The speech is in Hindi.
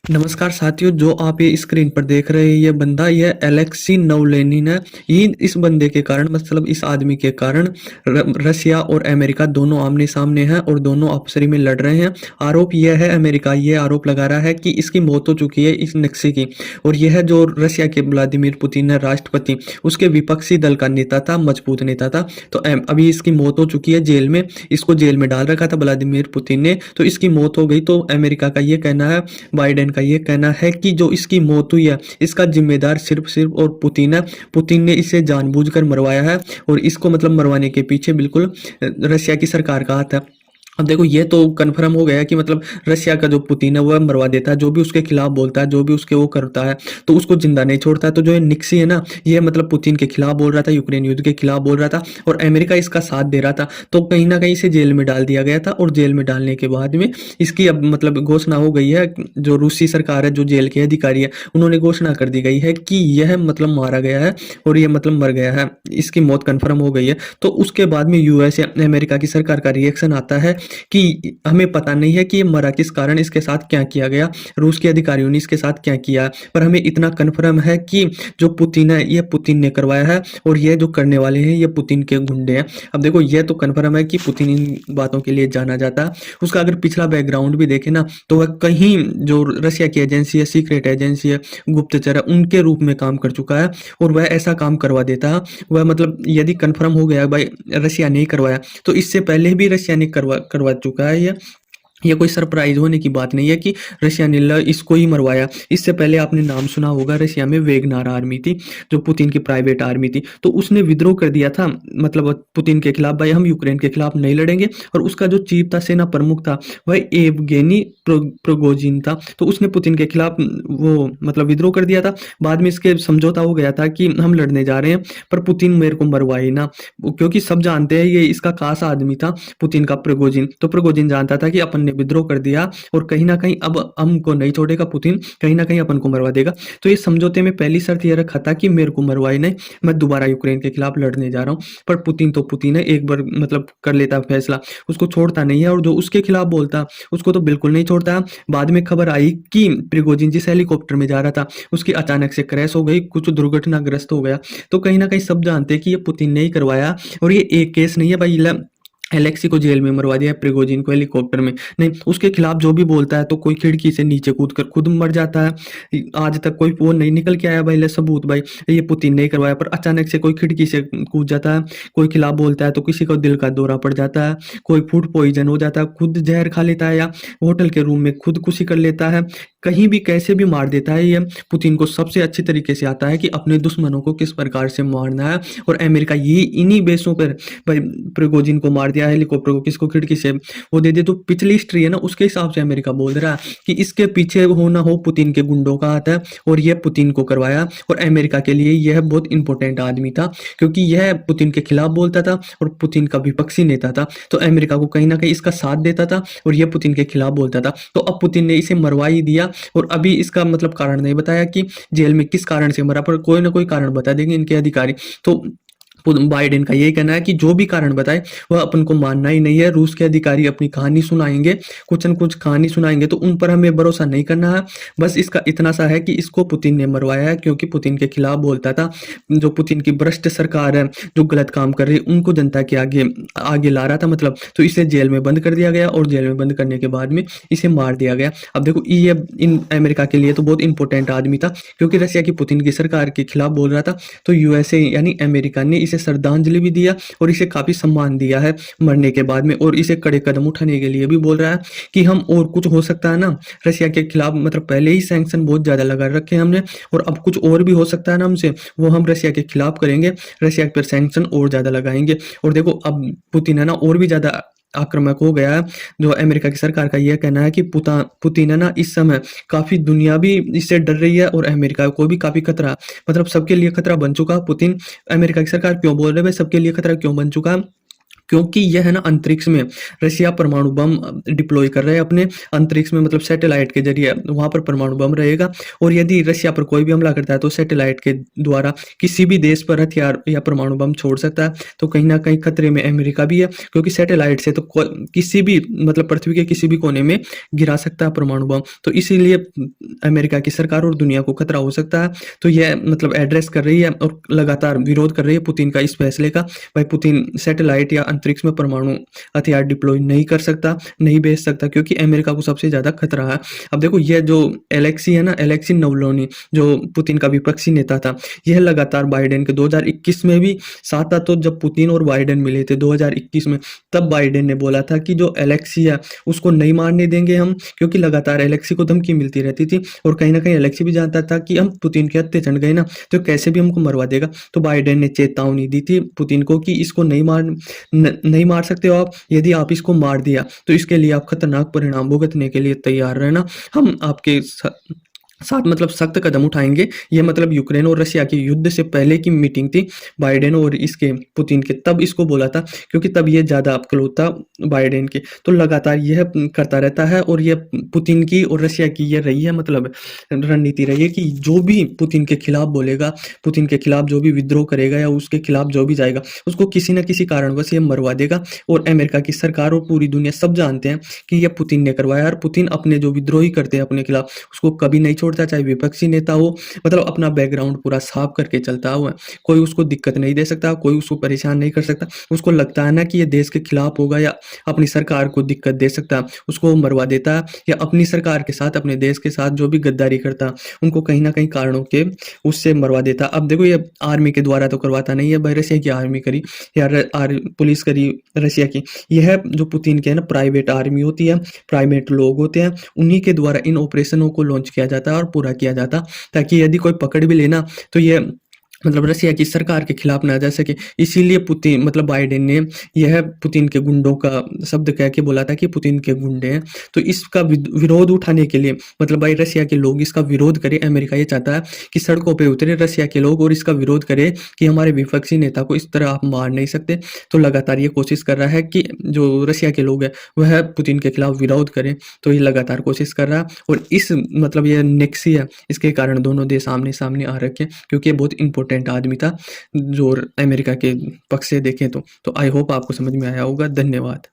नमस्कार साथियों, जो आप ये स्क्रीन पर देख रहे हैं ये बंदा, ये एलेक्सी नवलेनिन है। ये इस बंदे के कारण, मतलब इस आदमी के कारण रसिया और अमेरिका दोनों आमने सामने हैं और दोनों आपस में लड़ रहे हैं। आरोप यह है, अमेरिका ये आरोप लगा रहा है कि इसकी मौत हो चुकी है इस नक्शे की। और यह जो रसिया के व्लादिमीर पुतिन है, राष्ट्रपति, उसके विपक्षी दल का नेता था, मजबूत नेता था। तो अभी इसकी मौत हो चुकी है जेल में। इसको जेल में डाल रखा था व्लादिमीर पुतिन ने, तो इसकी मौत हो गई। तो अमेरिका का ये कहना है, बाइडेन का ये कहना है कि जो इसकी मौत हुई है इसका जिम्मेदार सिर्फ और पुतिन है। पुतिन ने इसे जानबूझकर मरवाया है और इसको मतलब मरवाने के पीछे बिल्कुल रशिया की सरकार का हाथ है। अब देखो, ये तो कन्फर्म हो गया कि मतलब रशिया का जो पुतिन है वो मरवा देता है, जो भी उसके खिलाफ बोलता है, जो भी उसके वो करता है, तो उसको जिंदा नहीं छोड़ता है। तो जो ये निक्सी है ना, ये मतलब पुतिन के खिलाफ बोल रहा था, यूक्रेन युद्ध के खिलाफ बोल रहा था और अमेरिका इसका साथ दे रहा था। तो कहीं ना कहीं इसे जेल में डाल दिया गया था और जेल में डालने के बाद में इसकी अब मतलब घोषणा हो गई है। जो रूसी सरकार है, जो जेल के अधिकारी है, उन्होंने घोषणा कर दी गई है कि यह मतलब मारा गया है और ये मतलब मर गया है, इसकी मौत कन्फर्म हो गई है। तो उसके बाद में यूएस या अमेरिका की सरकार का रिएक्शन आता है कि हमें पता नहीं है कि ये मरा किस कारण, इसके साथ क्या किया गया, रूस के अधिकारियों ने इसके साथ क्या किया, पर हमें इतना कन्फर्म है कि जो पुतिन है ये पुतिन ने करवाया है और ये जो करने वाले हैं ये पुतिन के गुंडे हैं। अब देखो, ये तो कन्फर्म है कि पुतिन इन बातों के लिए जाना जाता है। उसका अगर पिछला बैकग्राउंड भी देखे ना, तो वह कहीं जो रशिया की एजेंसी है, सीक्रेट एजेंसी है, गुप्तचर है, उनके रूप में काम कर चुका है और वह ऐसा काम करवा देता है। वह मतलब यदि कन्फर्म हो गया भाई रशिया नहीं करवाया, तो इससे पहले भी रशिया ने करवा करवा चुका है ये कोई सरप्राइज होने की बात नहीं है कि रशिया ने इसको ही मरवाया। इससे पहले आपने नाम सुना होगा, रशिया में वेगनार आर्मी थी, जो पुतिन की प्राइवेट आर्मी थी, तो उसने विद्रोह कर दिया था मतलब पुतिन के खिलाफ, भाई हम यूक्रेन के खिलाफ नहीं लड़ेंगे। और उसका जो चीफ था, सेना प्रमुख था, वह एवगेनी प्रोगोजिन था। तो उसने पुतिन के खिलाफ वो मतलब विद्रोह कर दिया था। बाद में इसके समझौता हो गया था कि हम लड़ने जा रहे हैं, पर पुतिन मेरे को मरवाए ना, क्योंकि सब जानते हैं ये इसका खास आदमी था पुतिन का, प्रिगोजिन। तो प्रिगोजिन जानता था कि अपन ने विद्रोह कर दिया और कहीं ना कहीं अब हमको नहीं छोड़ेगा पुतिन, कहीं ना कहीं अपन को मरवा देगा। तो ये समझौते में पहली शर्त ये रखा था कि मेरे को मरवाई नहीं, मैं दोबारा यूक्रेन के खिलाफ लड़ने जा रहा हूँ। पर पुतिन तो पुतिन है, एक बार मतलब कर लेता फैसला, उसको छोड़ता नहीं है। और जो उसके खिलाफ बोलता उसको तो बिल्कुल नहीं छोड़ता। बाद में खबर आई कि प्रिगोजिन जिस हेलीकॉप्टर में जा रहा था उसकी अचानक से क्रैश हो गई, कुछ दुर्घटनाग्रस्त हो गया। तो कहीं ना कहीं सब जानते हैं कि ये पुतिन ने ही करवाया। और ये एक केस नहीं है भाई, एलेक्सी को जेल में मरवा दिया, प्रिगोजिन को हेलीकॉप्टर में नहीं, उसके खिलाफ जो भी बोलता है तो कोई खिड़की से नीचे कूद कर खुद मर जाता है। आज तक कोई वो नहीं निकल के आया भाई ले सबूत, भाई ये पुतिन नहीं करवाया। पर अचानक से कोई खिड़की से कूद जाता है, कोई खिलाफ बोलता है तो किसी को दिल का दौरा पड़ जाता है, कोई फूड पॉइजन हो जाता है, खुद जहर खा लेता है या होटल के रूम में खुदकुशी कर लेता है, कहीं भी कैसे भी मार देता है। ये पुतिन को सबसे अच्छी तरीके से आता है कि अपने दुश्मनों को किस प्रकार से मारना है। और अमेरिका ये इन्हीं बेसों पर भाई प्रिगोजिन को मार दिया, हेलीकॉप्टर को किसको खिड़की से वो दे दिया। तो पिछली हिस्ट्री है ना, उसके हिसाब से अमेरिका बोल रहा है कि इसके पीछे हो ना हो पुतिन के गुंडों का हाथ है और यह पुतिन को करवाया। और अमेरिका के लिए यह बहुत इंपॉर्टेंट आदमी था, क्योंकि यह पुतिन के खिलाफ बोलता था और पुतिन का विपक्षी नेता था। तो अमेरिका को कहीं ना कहीं इसका साथ देता था और यह पुतिन के खिलाफ बोलता था। तो अब पुतिन ने इसे मरवा ही दिया और अभी इसका मतलब कारण नहीं बताया कि जेल में किस कारण से मरा, पर कोई ना कोई कारण बता देंगे इनके अधिकारी। तो बाइडेन का यही कहना है कि जो भी कारण बताए वह अपन को मानना ही नहीं है। रूस के अधिकारी अपनी कहानी सुनाएंगे, कुछ न कुछ कहानी सुनाएंगे, तो उन पर हमें भरोसा नहीं करना है। बस इसका इतना सा है कि इसको पुतिन ने मरवाया है, क्योंकि पुतिन के खिलाफ बोलता था। जो पुतिन की भ्रष्ट सरकार है, जो गलत काम कर रही है, उनको जनता के आगे आगे ला रहा था मतलब। तो इसे जेल में बंद कर दिया गया और जेल में बंद करने के बाद में इसे मार दिया गया। अब देखो, ये इन अमेरिका के लिए तो बहुत इंपॉर्टेंट आदमी था, क्योंकि रशिया की पुतिन की सरकार के खिलाफ बोल रहा था। तो यूएसए यानी अमेरिका ने इसे श्रद्धांजलि भी दिया और इसे काफी सम्मान दिया है मरने के बाद में। और इसे कड़े कदम उठाने के लिए भी बोल रहा है कि हम और कुछ हो सकता है ना रशिया के खिलाफ, मतलब पहले ही सैंक्शन बहुत ज्यादा लगा रखे हैं हमने, और अब कुछ और भी हो सकता है ना हमसे, वो हम रशिया के खिलाफ करेंगे, रशिया पर सैंक्शन और ज्यादा लगाएंगे। और देखो, अब पुतिन है ना और भी ज्यादा आक्रामक हो गया है। जो अमेरिका की सरकार का यह कहना है कि पुतिन है ना इस समय काफी दुनिया भी इससे डर रही है और अमेरिका को भी काफी खतरा, मतलब सबके लिए खतरा बन चुका है पुतिन। अमेरिका की सरकार क्यों बोल रहे हैं सबके लिए खतरा क्यों बन चुका है? क्योंकि यह है ना अंतरिक्ष में रशिया परमाणु बम डिप्लॉय कर रहे हैं अपने अंतरिक्ष में, मतलब सैटेलाइट के जरिए वहां पर परमाणु बम रहेगा। और यदि रशिया पर कोई भी हमला करता है तो सैटेलाइट के द्वारा किसी भी देश पर हथियार या परमाणु बम छोड़ सकता है। तो कहीं ना कहीं खतरे में अमेरिका भी है, क्योंकि सैटेलाइट से तो किसी भी मतलब पृथ्वी के किसी भी कोने में गिरा सकता है परमाणु बम। तो इसीलिए अमेरिका की सरकार और दुनिया को खतरा हो सकता है। तो यह मतलब एड्रेस कर रही है और लगातार विरोध कर रही है पुतिन का इस फैसले का। भाई पुतिन सैटेलाइट या अंतरिक्ष में परमाणु हथियार डिप्लॉय नहीं कर सकता, नहीं भेज सकता, क्योंकि अमेरिका को सबसे ज्यादा खतरा है। अब देखो यह जो एलेक्सी है ना, एलेक्सी नवलोनी, जो पुतिन का विपक्षी नेता था, यह लगातार बाइडेन के 2021 में भी साथ था। तो जब पुतिन और बाइडेन मिले थे 2021 में, तब बाइडेन ने बोला था कि जो एलेक्सी है उसको नहीं मारने देंगे हम, क्योंकि लगातार एलेक्सी को धमकी मिलती रहती थी। और कहीं ना कहीं एलेक्सी भी जानता था कि हम पुतिन के हत्थे चढ़ गए ना तो कैसे भी हमको मरवा देगा। तो बाइडेन ने चेतावनी दी थी पुतिन को कि इसको नहीं मार सकते हो आप, यदि आप इसको मार दिया तो इसके लिए आप खतरनाक परिणाम भुगतने के लिए तैयार रहना, हम आपके साथ मतलब सख्त कदम उठाएंगे। ये मतलब यूक्रेन और रशिया के युद्ध से पहले की मीटिंग थी बाइडेन और इसके पुतिन के, तब इसको बोला था, क्योंकि तब ये ज्यादा क्लोज था बाइडेन के। तो लगातार यह करता रहता है और यह पुतिन की और रशिया की यह रही है मतलब रणनीति रही है कि जो भी पुतिन के खिलाफ बोलेगा, पुतिन के खिलाफ जो भी विद्रोह करेगा या उसके खिलाफ जो भी जाएगा, उसको किसी न किसी कारणवश ये मरवा देगा। और अमेरिका की सरकार और पूरी दुनिया सब जानते हैं कि यह पुतिन ने करवाया। और पुतिन अपने जो विद्रोही करते हैं अपने खिलाफ, उसको कभी नहीं छोड़ता, चाहे विपक्षी नेता हो, मतलब अपना बैकग्राउंड पूरा साफ करके चलता हुआ है। कोई उसको दिक्कत नहीं दे सकता, कोई उसको परेशान नहीं कर सकता। उसको लगता है ना कि ये देश के खिलाफ होगा या अपनी सरकार को दिक्कत दे सकता है, उसको वो मरवा देता है। या अपनी सरकार के साथ, अपने देश के साथ जो भी गद्दारी करता, उनको कहीं ना कहीं कारणों के उससे मरवा देता। अब देखो ये आर्मी के द्वारा तो करवाता नहीं है भाई, रशिया की आर्मी करी या पुलिस करी रशिया की। यह जो पुतिन के है ना प्राइवेट आर्मी होती है, प्राइवेट लोग होते हैं, उन्हीं के द्वारा इन ऑपरेशनों को लॉन्च किया जाता है और पूरा किया जाता, ताकि यदि कोई पकड़ भी लेना तो ये मतलब रशिया की सरकार के खिलाफ ना जा सके। इसीलिए पुतिन मतलब बाइडेन ने यह पुतिन के गुंडों का शब्द कह के बोला था कि पुतिन के गुंडे हैं। तो इसका विरोध उठाने के लिए मतलब भाई रशिया के लोग इसका विरोध करें। अमेरिका ये चाहता है कि सड़कों पे उतरे रशिया के लोग और इसका विरोध करें कि हमारे विपक्षी नेता को इस तरह आप मार नहीं सकते। तो लगातार ये कोशिश कर रहा है कि जो रशिया के लोग हैं वह पुतिन के खिलाफ विरोध करें। तो ये लगातार कोशिश कर रहा है और इस मतलब ये नेक्सी है, इसके कारण दोनों देश आमने सामने आ रखे, क्योंकि ये बहुत इंपॉर्टेंट आदमी था जो अमेरिका के पक्ष से देखें तो आई होप आपको समझ में आया होगा। धन्यवाद।